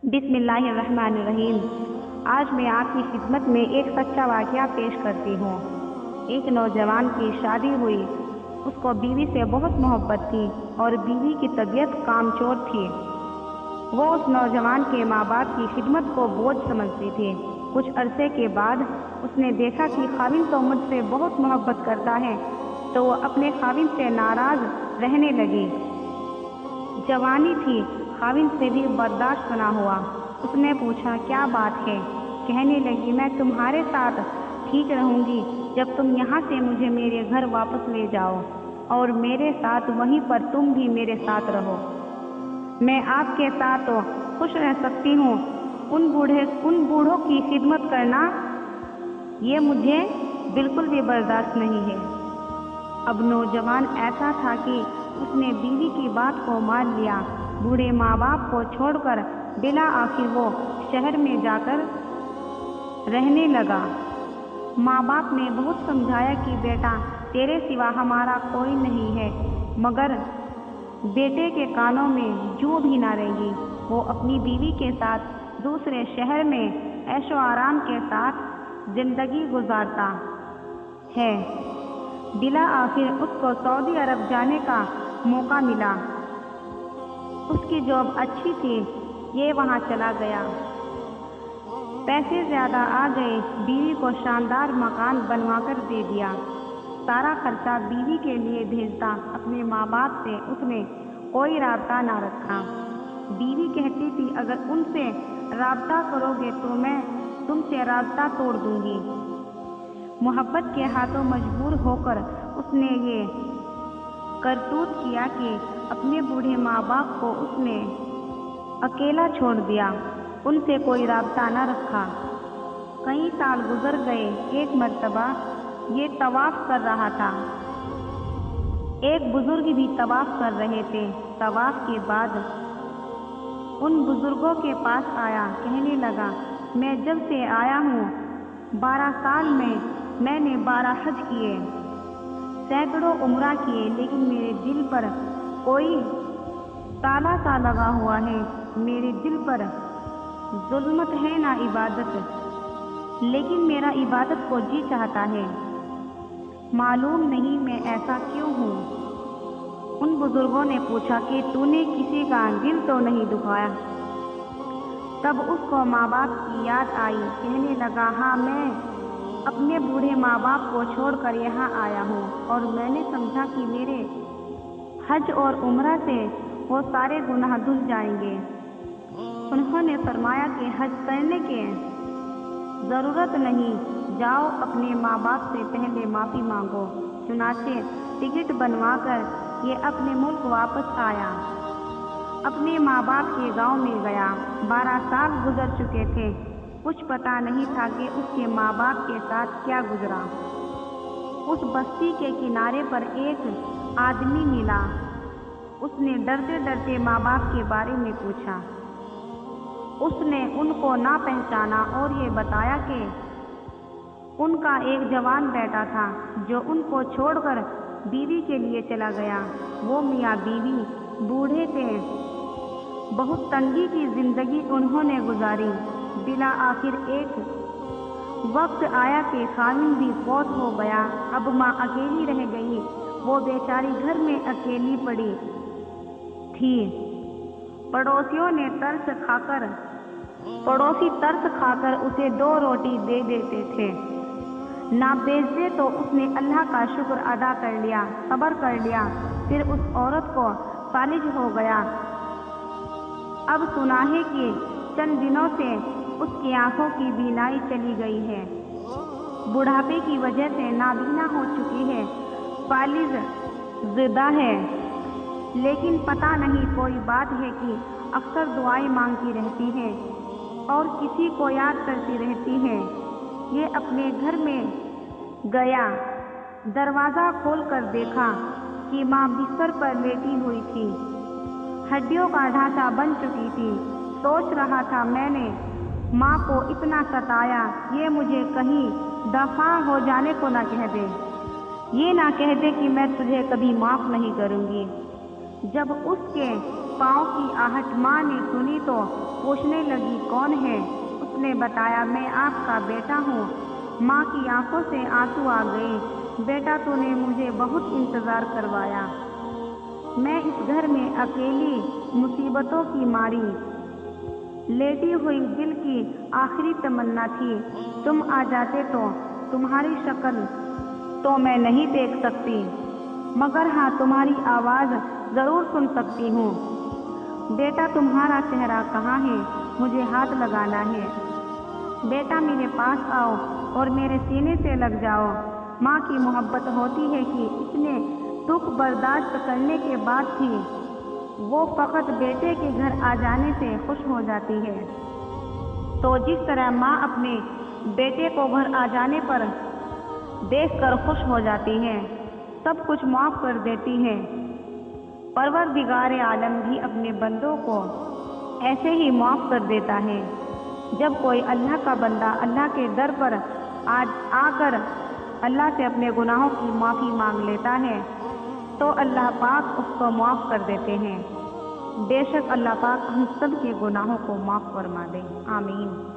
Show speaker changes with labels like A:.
A: بسم اللہ الرحمن الرحیم۔ آج میں آپ کی خدمت میں ایک سچا واقعہ پیش کرتی ہوں۔ ایک نوجوان کی شادی ہوئی۔ اس کو بیوی سے بہت محبت تھی اور بیوی کی طبیعت کامچور تھی۔ وہ اس نوجوان کے ماں باپ کی خدمت کو بوجھ سمجھتی تھی۔ کچھ عرصے کے بعد اس نے دیکھا کہ خاوند تو مجھ سے بہت محبت کرتا ہے، تو وہ اپنے خاوند سے ناراض رہنے لگی۔ جوانی تھی، خاوند سے بھی برداشت نہ ہوا۔ اس نے پوچھا کیا بات ہے؟ کہنے لگی میں تمہارے ساتھ ٹھیک رہوں گی جب تم یہاں سے مجھے میرے گھر واپس لے جاؤ اور میرے ساتھ وہیں پر تم بھی میرے ساتھ رہو۔ میں آپ کے ساتھ تو خوش رہ سکتی ہوں، ان بوڑھوں کی خدمت کرنا یہ مجھے بالکل بھی برداشت نہیں ہے۔ اب نوجوان ایسا تھا کہ اس نے بیوی کی بات کو مان لیا۔ بوڑھے ماں باپ کو چھوڑ کر بالآخر وہ شہر میں جا کر رہنے لگا۔ ماں باپ نے بہت سمجھایا کہ بیٹا تیرے سوا ہمارا کوئی نہیں ہے، مگر بیٹے کے کانوں میں جوں بھی نہ رہی۔ وہ اپنی بیوی کے ساتھ دوسرے شہر میں عیش و آرام کے ساتھ زندگی گزارتا ہے۔ بالآخر اس کو سعودی عرب جانے کا موقع ملا۔ اس کی جاب اچھی تھی، یہ وہاں چلا گیا۔ پیسے زیادہ آ گئے، بیوی کو شاندار مکان بنوا کر دے دیا۔ سارا خرچہ بیوی کے لیے بھیجتا۔ اپنے ماں باپ سے اس نے کوئی رابطہ نہ رکھا۔ بیوی کہتی تھی اگر ان سے رابطہ کرو گے تو میں تم سے رابطہ توڑ دوں گی۔ محبت کے ہاتھوں مجبور ہو کر اس نے یہ کرتوت کیا کہ اپنے بوڑھے ماں باپ کو اس نے اکیلا چھوڑ دیا، ان سے کوئی رابطہ نہ رکھا۔ کئی سال گزر گئے۔ ایک مرتبہ یہ طواف کر رہا تھا۔ ایک بزرگ بھی طواف کر رہے تھے۔ طواف کے بعد ان بزرگوں کے پاس آیا، کہنے لگا میں جب سے آیا ہوں 12 سال میں نے 12 حج کیے، سینکڑوں عمرہ کیے، لیکن میرے دل پر کوئی تالا سا لگا ہوا ہے۔ میرے دل پر ظلمت ہے نہ عبادت، لیکن میرا عبادت کو جی چاہتا ہے۔ معلوم نہیں میں ایسا کیوں ہوں۔ ان بزرگوں نے پوچھا کہ تو نے کسی کا دل تو نہیں دکھایا؟ تب اس کو ماں باپ کی یاد آئی، کہنے لگا ہاں میں اپنے بوڑھے ماں باپ کو چھوڑ کر یہاں آیا ہوں، اور میں نے سمجھا کہ میرے حج اور عمرہ سے وہ سارے گناہ دھل جائیں گے۔ انہوں نے فرمایا کہ حج کرنے کی ضرورت نہیں، جاؤ اپنے ماں باپ سے پہلے معافی مانگو۔ چنانچہ ٹکٹ بنوا کر یہ اپنے ملک واپس آیا، اپنے ماں باپ کے گاؤں میں گیا۔ 12 سال گزر چکے تھے، کچھ پتہ نہیں تھا کہ اس کے ماں باپ کے ساتھ کیا گزرا۔ اس بستی کے کنارے پر ایک آدمی ملا۔ اس نے ڈرتے ڈرتے ماں باپ کے بارے میں پوچھا۔ اس نے ان کو نہ پہچانا اور یہ بتایا کہ ان کا ایک جوان بیٹا تھا جو ان کو چھوڑ کر بیوی کے لیے چلا گیا۔ وہ میاں بیوی بوڑھے تھے، بہت تنگی کی زندگی انہوں نے گزاری۔ بالآخر ایک وقت آیا کہ خاوند بھی فوت ہو گیا، اب ماں اکیلی رہ گئی۔ وہ بیچاری گھر میں اکیلی پڑی تھی۔ پڑوسی ترس کھا کر اسے 2 روٹی دے دیتے تھے، نہ بیچتے تو اس نے اللہ کا شکر ادا کر لیا، صبر کر لیا، پھر اس عورت کو فالج ہو گیا۔ اب سنا ہے کہ چند دنوں سے اس کی آنکھوں کی بینائی چلی گئی ہے، بڑھاپے کی وجہ سے نابینا ہو چکی ہے، فالج زدہ ہے، لیکن پتہ نہیں کوئی بات ہے کہ اکثر دعائیں مانگتی رہتی ہے اور کسی کو یاد کرتی رہتی ہے۔ یہ اپنے گھر میں گیا، دروازہ کھول کر دیکھا کہ ماں بستر پر لیٹی ہوئی تھی، ہڈیوں کا ڈھانچہ بن چکی تھی۔ سوچ رہا تھا میں نے ماں کو اتنا ستایا، یہ مجھے کہیں دفع ہو جانے کو نہ کہہ دے، یہ نہ کہہ دے کہ میں تجھے کبھی معاف نہیں کروں گی۔ جب اس کے پاؤں کی آہٹ ماں نے سنی تو پوچھنے لگی کون ہے؟ اس نے بتایا میں آپ کا بیٹا ہوں۔ ماں کی آنکھوں سے آنسو آ گئے۔ بیٹا تو نے مجھے بہت انتظار کروایا، میں اس گھر میں اکیلی مصیبتوں کی ماری لیٹی ہوئی دل کی آخری تمنا تھی، تم آ جاتے تو تمہاری شکل تو میں نہیں دیکھ سکتی، مگر ہاں تمہاری آواز ضرور سن سکتی ہوں۔ بیٹا تمہارا چہرہ کہاں ہے؟ مجھے ہاتھ لگانا ہے۔ بیٹا میرے پاس آؤ اور میرے سینے سے لگ جاؤ۔ ماں کی محبت ہوتی ہے کہ اتنے دکھ برداشت کرنے کے بعد بھی وہ فقط بیٹے کے گھر آ جانے سے خوش ہو جاتی ہے۔ تو جس طرح ماں اپنے بیٹے کو گھر آ جانے پر دیکھ کر خوش ہو جاتی ہے، سب کچھ معاف کر دیتی ہے، پروردگار عالم بھی اپنے بندوں کو ایسے ہی معاف کر دیتا ہے۔ جب کوئی اللہ کا بندہ اللہ کے در پر آ کر اللہ سے اپنے گناہوں کی معافی مانگ لیتا ہے تو اللہ پاک اس کو معاف کر دیتے ہیں۔ بے شک اللہ پاک ہم سب کے گناہوں کو معاف فرما دے، آمین۔